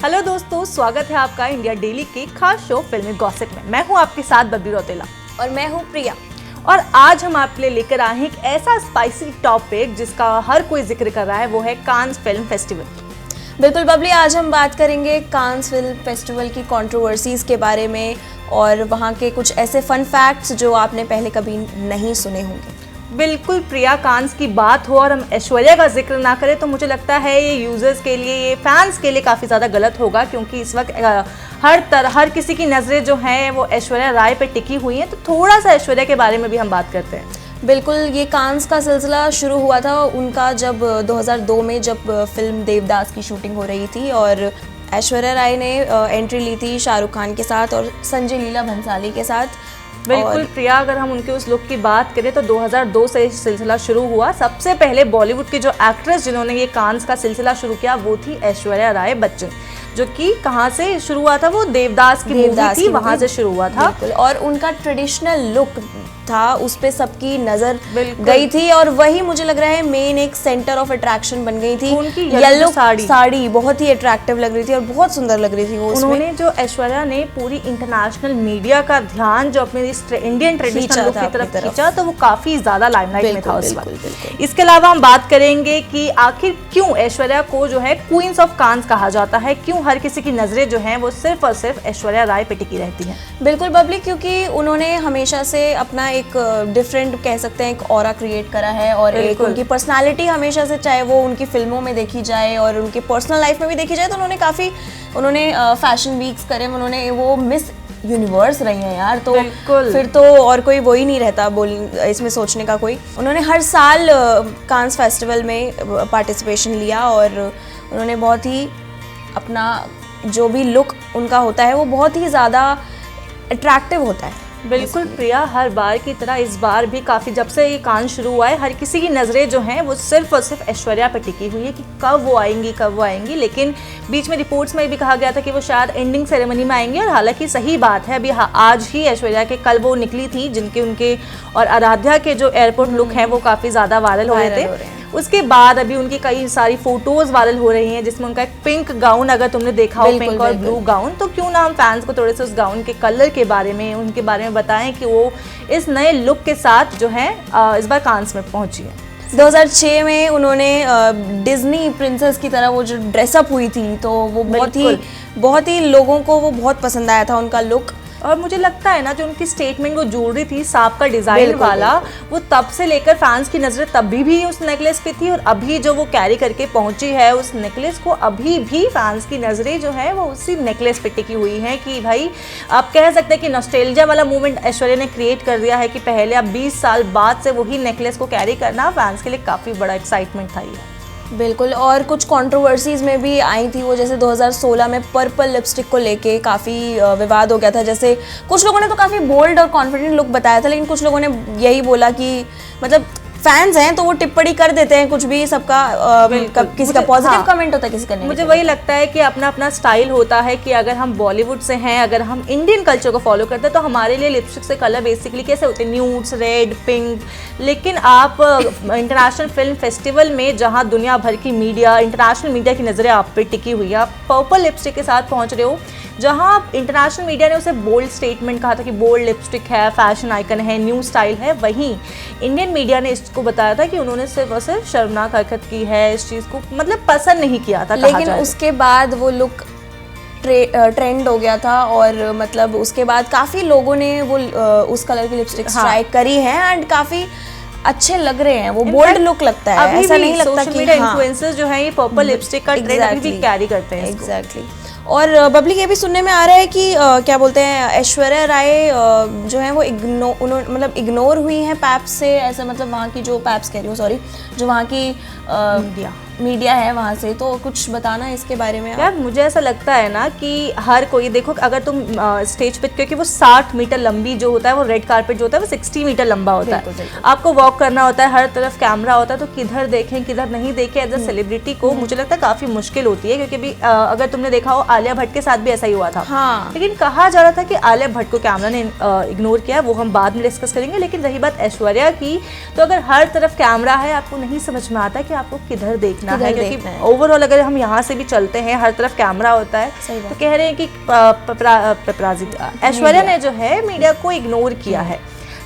Hello दोस्तों, स्वागत है आपका इंडिया डेली के खास शो फिल्मी गॉसिप में। मैं हूं आपके साथ बबली रौतेला और मैं हूं प्रिया। और आज हम आपके लिए लेकर आए हैं एक ऐसा स्पाइसी टॉपिक जिसका हर कोई जिक्र कर रहा है, वो है कांस फिल्म फेस्टिवल। बिल्कुल बबली, आज हम बात करेंगे कांस फिल्म फेस्टिवल की कंट्रोवर्सीज के बारे में और वहाँ के कुछ ऐसे फन फैक्ट्स जो आपने पहले कभी नहीं सुने होंगे। बिल्कुल प्रिया, कांस की बात हो और हम ऐश्वर्या का जिक्र ना करें तो मुझे लगता है ये यूजर्स के लिए, ये फैंस के लिए काफ़ी ज़्यादा गलत होगा, क्योंकि इस वक्त हर किसी की नज़रें जो हैं वो ऐश्वर्या राय पे टिकी हुई हैं। तो थोड़ा सा ऐश्वर्या के बारे में भी हम बात करते हैं। बिल्कुल, ये कांस का सिलसिला शुरू हुआ था उनका जब 2002 में जब फिल्म देवदास की शूटिंग हो रही थी और ऐश्वर्या राय ने एंट्री ली थी शाहरुख खान के साथ और संजय लीला भंसाली के साथ। बिल्कुल प्रिया, अगर हम उनके उस लुक की बात करें तो 2002 से सिलसिला शुरू हुआ। सबसे पहले बॉलीवुड की जो एक्ट्रेस जिन्होंने ये कांस का सिलसिला शुरू किया वो थी ऐश्वर्या राय बच्चन, जो कि कहाँ से शुरू हुआ था, वो देवदास की मूवी थी, वहाँ से शुरू हुआ था। और उनका ट्रेडिशनल लुक था, उस पे सबकी नजर गई थी और वही मुझे लग रहा है मेन एक सेंटर ऑफ अट्रैक्शन बन गई थी। उनकी येलो साड़ी बहुत ही अट्रैक्टिव लग रही थी और बहुत सुंदर लग रही थी वो। उन्होंने जो ऐश्वर्या ने पूरी इंटरनेशनल मीडिया का ध्यान जो अपने इंडियन ट्रेडिशनल लुक की तरफ खींचा, तो वो काफी ज्यादा लाइमलाइट में था उस वक्त। इसके अलावा हम बात करेंगे कि आखिर क्यों ऐश्वर्या को जो है क्वींस ऑफ कांस कहा जाता है, क्यों हर किसी की नजरें जो हैं वो सिर्फ और सिर्फ ऐश्वर्या राय पे टिकी रहती हैं। बिल्कुल बबली, क्योंकि उन्होंने हमेशा से अपना एक डिफरेंट कह सकते हैं एक ऑरा क्रिएट करा है और एक उनकी पर्सनालिटी हमेशा से, चाहे वो उनकी फिल्मों में देखी जाए और उनकी पर्सनल लाइफ में भी देखी जाए, तो उन्होंने फैशन वीक्स करे, उन्होंने वो मिस यूनिवर्स रही हैं यार, तो फिर तो और कोई वो ही नहीं रहता इसमें सोचने का कोई। उन्होंने हर साल कांस फेस्टिवल में पार्टिसिपेशन लिया और उन्होंने बहुत ही अपना जो भी लुक उनका होता है वो बहुत ही ज़्यादा अट्रैक्टिव होता है। बिल्कुल प्रिया, हर बार की तरह इस बार भी काफ़ी, जब से ये कांस शुरू हुआ है, हर किसी की नज़रें जो हैं वो सिर्फ और सिर्फ ऐश्वर्या पर टिकी हुई है कि कब वो आएंगी। लेकिन बीच में रिपोर्ट्स में भी कहा गया था कि वो शायद एंडिंग सेरेमनी में आएंगी, और हालांकि सही बात है, अभी आज ही ऐश्वर्या के कल वो निकली थी, जिनके उनके और आराध्या के जो एयरपोर्ट लुक हैं वो काफ़ी ज़्यादा वायरल हो रहे थे। उसके बाद अभी उनकी कई सारी फोटोज वायरल हो रही हैं, जिसमें उनका एक पिंक गाउन, अगर तुमने देखा हो, पिंक और ब्लू गाउन, तो क्यों ना हम फैंस को थोड़े से उस गाउन के कलर के बारे में, उनके बारे में बताएं कि वो इस नए लुक के साथ जो है इस बार कांस में पहुंची है। 2006 में उन्होंने डिज्नी प्रिंसेस की तरह वो जो ड्रेसअप हुई थी, तो वो बहुत ही लोगों को वो बहुत पसंद आया था उनका लुक। और मुझे लगता है ना, जो उनकी स्टेटमेंट वो ज्वेलरी थी, सांप का डिजाइन वाला, वो तब से लेकर फैंस की नजरें तभी भी उस नेकलेस पे थी, और अभी जो वो कैरी करके पहुंची है उस नेकलेस को, अभी भी फैंस की नजरें जो है वो उसी नेकलेस पे टिकी हुई हैं। कि भाई आप कह सकते हैं कि नॉस्टैल्जिया वाला मूवमेंट ऐश्वर्या ने क्रिएट कर दिया है कि पहले अब 20 साल बाद से वही नेकलेस को कैरी करना फैंस के लिए काफ़ी बड़ा एक्साइटमेंट था ये। बिल्कुल, और कुछ कंट्रोवर्सीज में भी आई थी वो, जैसे 2016 में पर्पल लिपस्टिक को लेके काफ़ी विवाद हो गया था। जैसे कुछ लोगों ने तो काफ़ी बोल्ड और कॉन्फिडेंट लुक बताया था, लेकिन कुछ लोगों ने यही बोला कि मतलब फैंस हैं तो वो टिप्पणी कर देते हैं कुछ भी, सबका किसी का पॉजिटिव कमेंट होता है, किसी का नहीं। मुझे वही लगता है कि अपना अपना स्टाइल होता है कि अगर हम बॉलीवुड से हैं, अगर हम इंडियन कल्चर को फॉलो करते हैं, तो हमारे लिए लिपस्टिक से कलर बेसिकली कैसे होते हैं, न्यूड्स, रेड, पिंक। लेकिन आप इंटरनेशनल फिल्म फेस्टिवल में, जहाँ दुनिया भर की मीडिया, इंटरनेशनल मीडिया की नज़रें आप पे टिकी हुई है, आप पर्पल लिपस्टिक के साथ पहुँच रहे हो, जहाँ इंटरनेशनल मीडिया ने उसे बोल्ड स्टेटमेंट कहा था कि बोल्ड लिपस्टिक है, फैशन आइकन है, न्यू स्टाइल है, वहीं इंडियन मीडिया ने इसको बताया था कि उन्होंने सिर्फ और सिर्फ शर्मनाक हरकत की है, इस चीज़ को मतलब पसंद नहीं किया था। लेकिन उसके बाद वो लुक ट्रेंड हो गया था और मतलब उसके बाद काफ़ी लोगों ने वो उस कलर की लिपस्टिक ट्राई करी है एंड काफ़ी अच्छे लग रहे हैं, वो बोल्ड लुक लगता है, ऐसा नहीं लगता कि इन्फ्लुएंसर्स जो है ये पर्पल लिपस्टिक का ट्रेंड अभी भी कैरी करते हैं। एग्जैक्टली। और बबली, ये भी सुनने में आ रहा है कि क्या बोलते हैं, ऐश्वर्या राय जो है वो इग्नोर हुई हैं पैप्स से, ऐसा मतलब वहाँ की जो पैप्स कह रही हूँ, सॉरी, जो वहाँ की मीडिया है वहाँ से, तो कुछ बताना इसके बारे में। यार मुझे ऐसा लगता है ना कि हर कोई, देखो अगर तुम स्टेज पे, क्योंकि वो 60 मीटर लंबी जो होता है, वो रेड कारपेट जो होता है वो 60 मीटर लंबा होता है, आपको वॉक करना होता है, हर तरफ कैमरा होता है, तो किधर देखें किधर नहीं देखें एज अ सेलिब्रिटी को मुझे लगता है काफ़ी मुश्किल होती है। क्योंकि अभी अगर तुमने देखा हो, आलिया भट्ट के साथ भी ऐसा ही हुआ था। हाँ। लेकिन कहा जा रहा था कि आलिया भट्ट को कैमरा ने इग्नोर किया, वो हम बाद में डिस्कस करेंगे। लेकिन रही बात ऐश्वर्या की, तो अगर हर तरफ कैमरा है, आपको नहीं समझ में आता कि आपको किधर देखना देखना है, किधर क्योंकि देखना है। ओवरऑल अगर हम यहाँ से भी चलते हैं, हर तरफ कैमरा होता है, सही बात। तो कह रहे हैं कि पेपराजी ऐश्वर्या ने जो है मीडिया को इग्नोर किया है।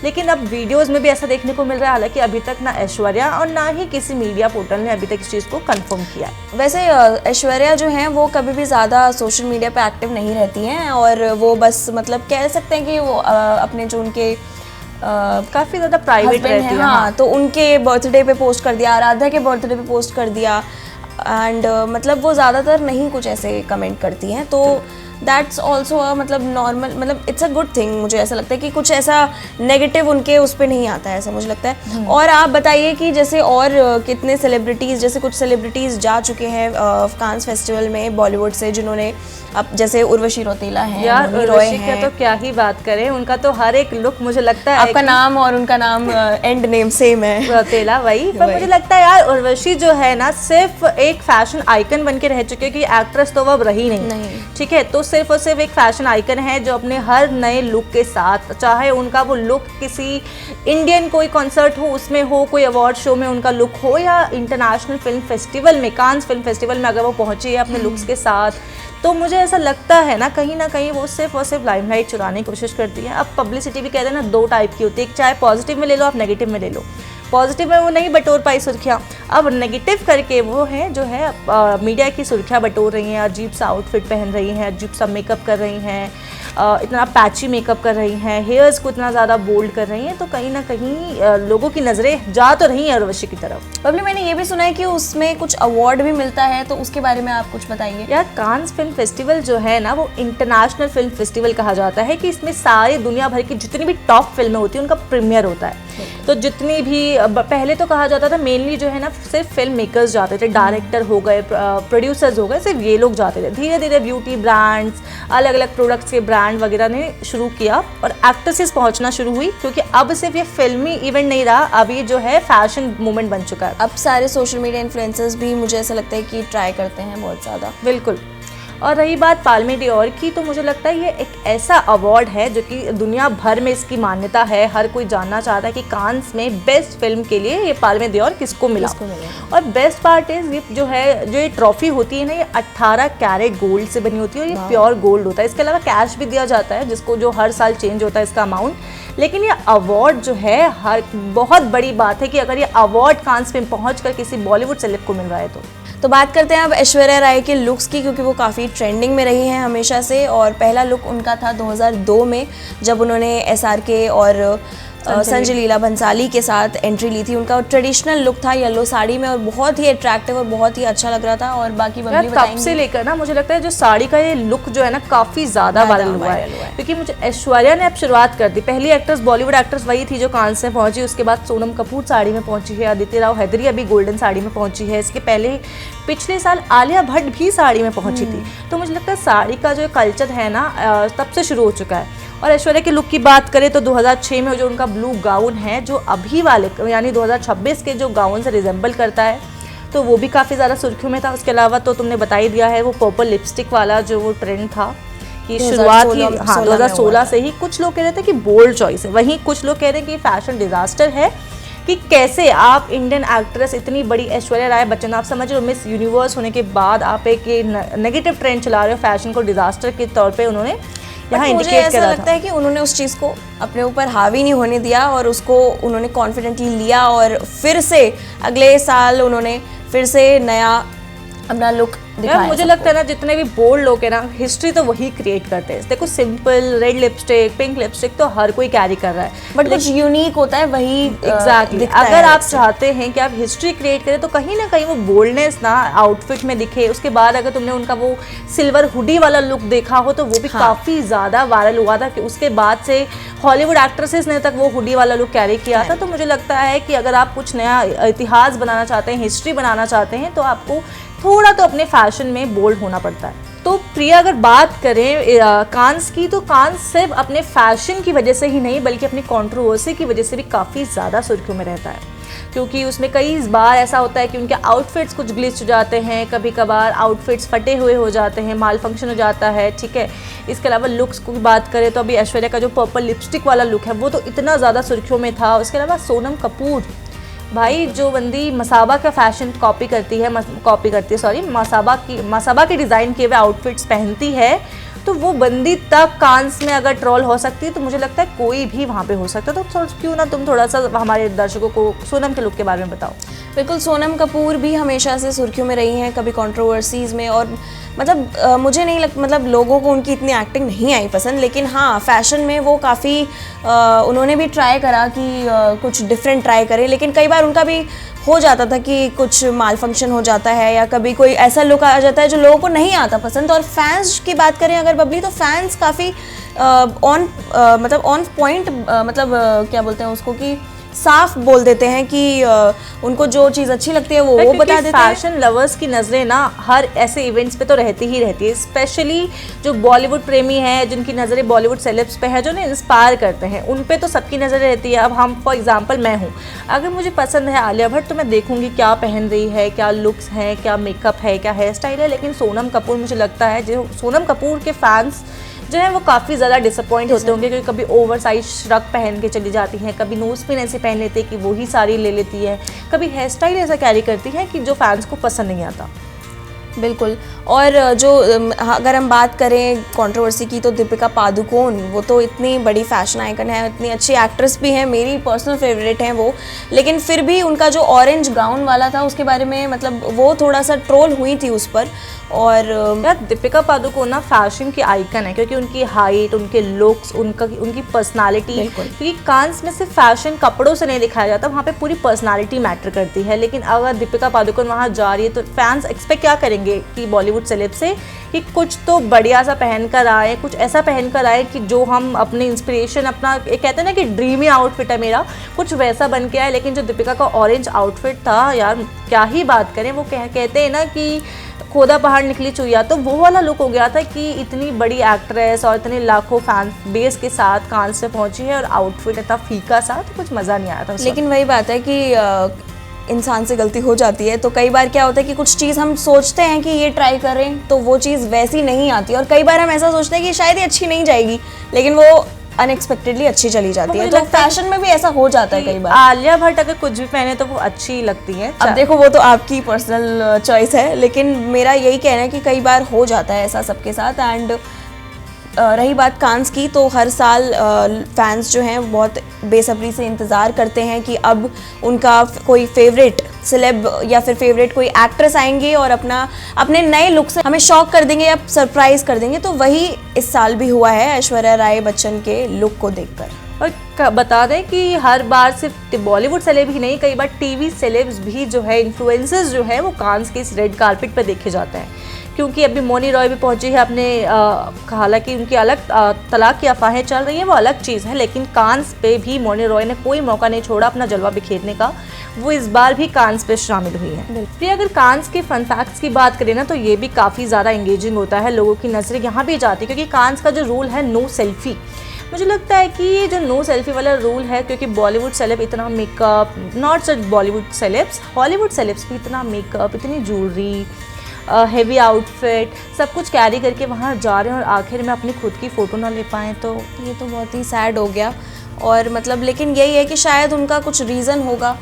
लेकिन अब वीडियोस में भी ऐसा देखने को मिल रहा है, हालांकि अभी तक ना ऐश्वर्या और ना ही किसी मीडिया पोर्टल ने अभी तक इस चीज़ को कंफर्म किया है। वैसे ऐश्वर्या जो हैं वो कभी भी ज़्यादा सोशल मीडिया पे एक्टिव नहीं रहती हैं, और वो बस मतलब कह सकते हैं कि वो अपने जो उनके काफ़ी ज़्यादा प्राइवेट हस्बैंड रहती हैं, है। हाँ, तो उनके बर्थडे पे पोस्ट कर दिया, आराध्या के बर्थडे पे पोस्ट कर दिया, एंड मतलब वो ज़्यादातर नहीं कुछ ऐसे कमेंट करती हैं, तो दैट्स ऑल्सो मतलब नॉर्मल, मतलब इट्स अ गुड थिंग। मुझे ऐसा लगता है कि कुछ ऐसा नेगेटिव उनके उस पर नहीं आता है, ऐसा मुझे लगता है। और आप बताइए कि जैसे और कितने सेलिब्रिटीज़, जैसे कुछ सेलिब्रिटीज़ जा चुके हैं कांस फेस्टिवल में बॉलीवुड से, जिन्होंने अब जैसे उर्वशी रौतेला हैं, यार मौनी रॉय उर्वशी का हैं। तो क्या ही बात करें, उनका तो हर एक लुक मुझे लगता है आपका नाम और उनका नाम एंड नेम सेम है, रौतेला, वही। पर मुझे लगता है यार उर्वशी जो है ना सिर्फ एक फैशन आइकन बन के रह चुकी है, कि एक्ट्रेस तो वो अब रही नहीं, ठीक है। तो सिर्फ और सिर्फ एक फैशन आइकन है जो अपने हर नए लुक के साथ, चाहे उनका वो लुक किसी इंडियन कोई कॉन्सर्ट हो उसमें हो, कोई अवार्ड शो में उनका लुक हो, या इंटरनेशनल फिल्म फेस्टिवल में, कांस फिल्म फेस्टिवल में अगर वो पहुंची है अपने लुक्स के साथ, तो मुझे ऐसा लगता है ना कहीं वो सिर्फ और सिर्फ लाइमलाइट चुराने की कोशिश करती है। अब पब्लिसिटी भी कहते हैं ना, दो टाइप की होती है, एक चाहे पॉजिटिव में ले लो, आप नेगेटिव में ले लो। पॉजिटिव में वो नहीं बटोर पाई सुर्खियाँ, अब नेगेटिव करके वो है जो है मीडिया की सुर्खियाँ बटोर रही हैं, अजीब सा आउटफिट पहन रही हैं, अजीब सा मेकअप कर रही हैं, इतना पैची मेकअप कर रही हैं, हेयर्स को इतना ज़्यादा बोल्ड कर रही हैं, तो कहीं ना कहीं लोगों की नज़रें जा तो रही हैं उर्वशी की तरफ। बबली मैंने ये भी सुना है कि उसमें कुछ अवार्ड भी मिलता है, तो उसके बारे में आप कुछ बताइए। यार कांस फिल्म फेस्टिवल जो है ना वो इंटरनेशनल फिल्म फेस्टिवल कहा जाता है, कि इसमें सारी दुनिया भर की जितनी भी टॉप फिल्में होती हैं उनका प्रीमियर होता है। तो जितनी भी पहले तो कहा जाता था मेनली जो है ना सिर्फ फिल्म मेकर्स जाते थे, डायरेक्टर हो गए, प्रोड्यूसर्स हो गए, सिर्फ ये लोग जाते थे। धीरे धीरे ब्यूटी ब्रांड्स, अलग अलग प्रोडक्ट्स के ब्रांड वगैरह ने शुरू किया और एक्ट्रेसेस पहुंचना शुरू हुई, क्योंकि अब सिर्फ ये फिल्मी इवेंट नहीं रहा, अब ये जो है फैशन मूवमेंट बन चुका है। अब सारे सोशल मीडिया इन्फ्लुएंसर्स भी मुझे ऐसा लगता है कि ट्राई करते हैं बहुत ज़्यादा। बिल्कुल। और रही बात पाल्मे डियोर की, तो मुझे लगता है ये एक ऐसा अवार्ड है जो कि दुनिया भर में इसकी मान्यता है, हर कोई जानना चाहता है कि कांस में बेस्ट फिल्म के लिए ये पाल्मे डियोर किसको मिला। और बेस्ट पार्ट इज ये जो है, जो ये ट्रॉफी होती है ना, ये 18 कैरेट गोल्ड से बनी होती है और ये प्योर गोल्ड होता है। इसके अलावा कैश भी दिया जाता है, जिसको जो हर साल चेंज होता है इसका अमाउंट। लेकिन ये अवार्ड जो है, हर बहुत बड़ी बात है कि अगर ये अवार्ड कांस में पहुँच कर किसी बॉलीवुड सेलेब को मिल रहा है तो बात करते हैं अब ऐश्वर्या राय के लुक्स की, क्योंकि वो काफ़ी ट्रेंडिंग में रही हैं हमेशा से। और पहला लुक उनका था 2002 में, जब उन्होंने SRK और संजय लीला भंसाली के साथ एंट्री ली थी। उनका ट्रेडिशनल लुक था येलो साड़ी में, और बहुत ही अट्रैक्टिव और बहुत ही अच्छा लग रहा था। और बाकी बबली तब से लेकर ना मुझे लगता है जो साड़ी का ये लुक जो है ना काफ़ी ज़्यादा वायरल हुआ है, क्योंकि मुझे ऐश्वर्या ने अब शुरुआत कर दी। पहली एक्ट्रेस बॉलीवुड एक्ट्रेस वही थी जो कांस में पहुंची, उसके बाद सोनम कपूर साड़ी में पहुंची है, अदिति राव हैदरी अभी गोल्डन साड़ी में पहुंची है, इसके पहले पिछले साल आलिया भट्ट भी साड़ी में पहुंची थी। तो मुझे लगता है साड़ी का जो कल्चर है ना तब से शुरू हो चुका है। और ऐश्वर्या के लुक की बात करें तो 2006 में जो उनका ब्लू गाउन है, जो अभी वाले यानी 2026 के जो गाउन से रिजेंबल करता है, तो वो भी काफ़ी ज़्यादा सुर्खियों में था। उसके अलावा तो तुमने बता ही दिया है वो पर्पल लिपस्टिक वाला जो वो ट्रेंड था कि शुरुआत ही 2016 से ही। कुछ लोग कह रहे थे कि बोल्ड चॉइस है, वहीं कुछ लोग कह रहे हैं कि फैशन डिजास्टर है, कि कैसे आप इंडियन एक्ट्रेस इतनी बड़ी ऐश्वर्या राय बच्चन, आप समझ रहे हो मिस यूनिवर्स होने के बाद आप एक ये नेगेटिव ट्रेंड चला रहे हो फैशन को डिजास्टर के तौर पे उन्होंने यहाँ मुझे ऐसा लगता है कि उन्होंने उस चीज़ को अपने ऊपर हावी नहीं होने दिया, और उसको उन्होंने कॉन्फिडेंटली लिया, और फिर से अगले साल उन्होंने फिर से नया अपना लुक यार मुझे लगता है ना जितने भी बोल्ड लोग हैं ना, हिस्ट्री तो वही क्रिएट करते हैं। देखो simple red lipstick, pink lipstick तो हर कोई कैरी कर रहा है, बट कुछ यूनिक होता है वही एग्जैक्टली। अगर आप चाहते हैं कि आप हिस्ट्री क्रिएट करें तो कहीं ना कहीं वो बोल्डनेस ना आउटफिट में दिखे। उसके बाद अगर तुमने उनका वो सिल्वर हुडी वाला लुक देखा हो तो वो भी काफ़ी ज़्यादा वायरल हुआ था, कि उसके बाद से हॉलीवुड एक्ट्रेसेस ने तक वो हुडी वाला लुक कैरी किया था। तो मुझे लगता है कि अगर आप कुछ नया इतिहास बनाना चाहते हैं, हिस्ट्री बनाना चाहते हैं, तो आपको थोड़ा तो अपने फैशन में बोल्ड होना पड़ता है। तो प्रिया अगर बात करें कांस की, तो कांस सिर्फ अपने फैशन की वजह से ही नहीं बल्कि अपनी कंट्रोवर्सी की वजह से भी काफ़ी ज़्यादा सुर्खियों में रहता है, क्योंकि उसमें कई बार ऐसा होता है कि उनके आउटफिट्स कुछ ग्लिच हो जाते हैं, कभी कभार आउटफिट्स फटे हुए हो जाते हैं, माल फंक्शन हो जाता है, ठीक है। इसके अलावा लुक्स की बात करें तो अभी ऐश्वर्या का जो पर्पल लिपस्टिक वाला लुक है वो तो इतना ज़्यादा सुर्खियों में था। उसके अलावा सोनम कपूर भाई जो बंदी मसाबा का फैशन कॉपी करती है सॉरी मसाबा की डिज़ाइन किए हुए आउटफिट्स पहनती है, तो वो बंदी तक कांस में अगर ट्रोल हो सकती है तो मुझे लगता है कोई भी वहाँ पे हो सकता है। तो क्यों ना तुम थोड़ा सा हमारे दर्शकों को सोनम के लुक के बारे में बताओ। बिल्कुल, सोनम कपूर भी हमेशा से सुर्खियों में रही हैं, कभी कंट्रोवर्सीज़ में, और मतलब मुझे नहीं मतलब लोगों को उनकी इतनी एक्टिंग नहीं आई पसंद, लेकिन हाँ फैशन में वो काफ़ी उन्होंने भी ट्राई करा कि कुछ डिफरेंट ट्राई करें, लेकिन कई बार उनका भी हो जाता था कि कुछ माल फंक्शन हो जाता है या कभी कोई ऐसा लुक आ जाता है जो लोगों को नहीं आता पसंद। और फैंस की बात करें अगर बबली, तो फैंस काफ़ी मतलब ऑन पॉइंट, मतलब क्या बोलते हैं उसको, कि साफ बोल देते हैं कि उनको जो चीज़ अच्छी लगती है वो बता देते हैं। फैशन लवर्स की नज़रें ना हर ऐसे इवेंट्स पे तो रहती ही रहती है, स्पेशली जो बॉलीवुड प्रेमी हैं, जिनकी नज़रें बॉलीवुड सेलेब्स पे है, जो उन्हें इंस्पायर करते हैं, उन पे तो सबकी नज़र रहती है। अब हम फॉर एग्जांपल मैं हूँ, अगर मुझे पसंद है आलिया भट्ट तो मैं देखूंगी क्या पहन रही है, क्या लुक्स हैं, क्या मेकअप है, क्या हेयर स्टाइल है। लेकिन सोनम कपूर, मुझे लगता है जो सोनम कपूर के फैंस जो है वो काफ़ी ज़्यादा डिसअपॉइंट होते होंगे, क्योंकि कभी ओवर साइज श्रग पहन के चली जाती हैं, कभी नोज पिन ऐसे पहन लेती है कि वही साड़ी ले लेती है, कभी हेयर स्टाइल ऐसा कैरी करती है कि जो फैंस को पसंद नहीं आता। बिल्कुल। और जो अगर हम बात करें कंट्रोवर्सी की, तो दीपिका पादुकोण, वो तो इतनी बड़ी फैशन आइकन है, इतनी अच्छी एक्ट्रेस भी है, मेरी पर्सनल फेवरेट हैं वो, लेकिन फिर भी उनका जो ऑरेंज गाउन वाला था उसके बारे में मतलब वो थोड़ा सा ट्रोल हुई थी उस पर। और यार दीपिका पादुकोण ना फैशन की आइकन है, क्योंकि उनकी हाइट, उनके लुक्स, उनकी पर्सनालिटी, क्योंकि कांस में सिर्फ फैशन कपड़ों से नहीं दिखाया जाता, वहाँ पे पूरी पर्सनालिटी मैटर करती है। लेकिन अगर दीपिका पादुकोण वहाँ जा रही है तो फैंस एक्सपेक्ट क्या करेंगे कि बॉलीवुड सेलेब से कि कुछ तो बढ़िया सा पहन कर आए, कुछ ऐसा पहन कर आए कि जो हम अपने इंस्पिरेशन, अपना कहते हैं ना कि ड्रीमी आउटफिट है मेरा, कुछ वैसा बन के आए। लेकिन जो दीपिका का ऑरेंज आउटफिट था यार, क्या ही बात करें, वो कहते हैं ना कि खोदा पहाड़ निकली चुईया, तो वो वाला लुक हो गया था कि इतनी बड़ी एक्ट्रेस और इतने लाखों फैन बेस के साथ कांस से पहुंची है और आउटफिट इतना फीका सा, तो कुछ मज़ा नहीं आया था। लेकिन वही बात है कि इंसान से गलती हो जाती है, तो कई बार क्या होता है कि कुछ चीज़ हम सोचते हैं कि ये ट्राई करें तो वो चीज़ वैसी नहीं आती, और कई बार हम ऐसा सोचते हैं कि शायद ये अच्छी नहीं जाएगी, लेकिन वो अनएक्सपेक्टेडली अच्छी चली जाती है। तो फैशन में भी ऐसा हो जाता है कई बार। आलिया भट्ट अगर कुछ भी पहने तो वो अच्छी लगती है। अब देखो वो तो आपकी पर्सनल चॉइस है, लेकिन मेरा यही कहना है कि कई बार हो जाता है ऐसा सबके साथ। एंड रही बात कांस की, तो हर साल फैंस जो हैं बहुत बेसब्री से इंतज़ार करते हैं कि अब उनका कोई फेवरेट सेलेब या फिर फेवरेट कोई एक्ट्रेस आएंगे और अपने नए लुक से हमें शॉक कर देंगे या सरप्राइज कर देंगे। तो वही इस साल भी हुआ है ऐश्वर्या राय बच्चन के लुक को देखकर। और बता दें कि हर बार सिर्फ बॉलीवुड सेलेब ही नहीं, कई बार टीवी सेलेब्स भी जो है, इन्फ्लुएंसर्स जो है, वो कांस के इस रेड कारपेट पर देखे जाते हैं। क्योंकि अभी मौनी रॉय भी पहुंची है अपने, हालांकि उनकी अलग तलाक की अफवाहें चल रही हैं, वो अलग चीज़ है, लेकिन कांस पे भी मौनी रॉय ने कोई मौका नहीं छोड़ा अपना जलवा बिखेरने का। वो इस बार भी कांस पे शामिल हुई हैं। फिर अगर कांस के फन फैक्ट्स की बात करें ना, तो ये भी काफ़ी ज़्यादा एंगेजिंग होता है, लोगों की नज़रें यहाँ भी जाती है, क्योंकि कांस का जो रूल है नो सेल्फी, मुझे लगता है कि ये जो नो सेल्फी वाला रूल है, क्योंकि बॉलीवुड सेलेब इतना मेकअप, नॉट सिर्फ बॉलीवुड सेलेब्स, हॉलीवुड सेलेब्स भी इतना मेकअप, इतनी ज्वेलरी, हेवी आउटफिट, सब कुछ कैरी करके वहाँ जा रहे हैं और आखिर में अपनी खुद की फ़ोटो ना ले पाएँ, तो ये तो बहुत ही सैड हो गया। और मतलब लेकिन यही है कि शायद उनका कुछ रीज़न होगा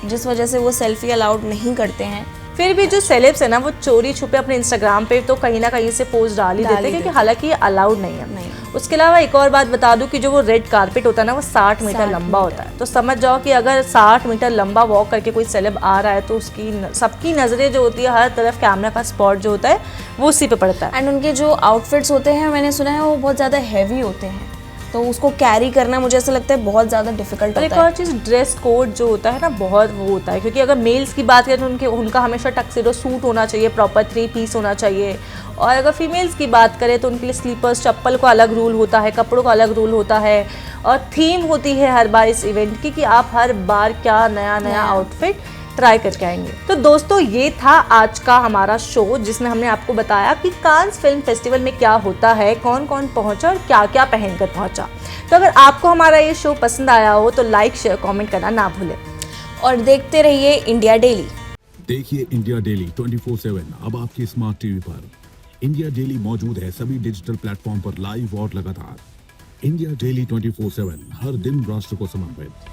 जिस वजह से वो सेल्फी अलाउड नहीं करते हैं। फिर भी जो सेलेब्स है ना, वो चोरी छुपे अपने इंस्टाग्राम पे तो कहीं ना कहीं से पोस्ट डाल ही देते हैं, क्योंकि हालांकि ये अलाउड नहीं है। उसके अलावा एक और बात बता दूं कि जो वो रेड कारपेट होता है ना, वो 60 मीटर लंबा होता है। तो समझ जाओ कि अगर 60 मीटर लंबा वॉक करके कोई सेलेब आ रहा है तो उसकी सबकी नज़रें जो होती है, हर तरफ कैमरा का स्पॉट जो होता है वो उसी पे पड़ता है। एंड उनके जो आउटफिट्स होते हैं, मैंने सुना है वो बहुत ज़्यादा हैवी होते हैं, तो उसको कैरी करना मुझे ऐसा लगता है बहुत ज़्यादा डिफिकल्ट होता है। एक और चीज़, ड्रेस कोड जो होता है ना, बहुत वो होता है, क्योंकि अगर मेल्स की बात करें तो उनका हमेशा टक्सिडो सूट होना चाहिए, प्रॉपर 3 पीस होना चाहिए। और अगर फीमेल्स की बात करें तो उनके लिए स्लीपर्स, चप्पल का अलग रूल होता है, कपड़ों का अलग रूल होता है, और थीम होती है हर बार इस इवेंट की कि आप हर बार क्या नया आउटफिट ट्राई करके आएंगे। तो दोस्तों, ये था आज का हमारा शो, जिसमें हमने आपको बताया कि कांस फिल्म फेस्टिवल में क्या होता है, कौन कौन पहुंचा और क्या क्या पहनकर पहुंचा। तो अगर आपको हमारा ये शो पसंद आया हो तो लाइक, शेयर, कमेंट करना ना भूलें और देखते रहिए इंडिया डेली। देखिए इंडिया डेली 24/7 अब आपके स्मार्ट टीवी पर। इंडिया डेली मौजूद है सभी डिजिटल प्लेटफॉर्म पर लाइव और लगातार। इंडिया डेली 24/7 हर दिन राष्ट्र को समर्पित।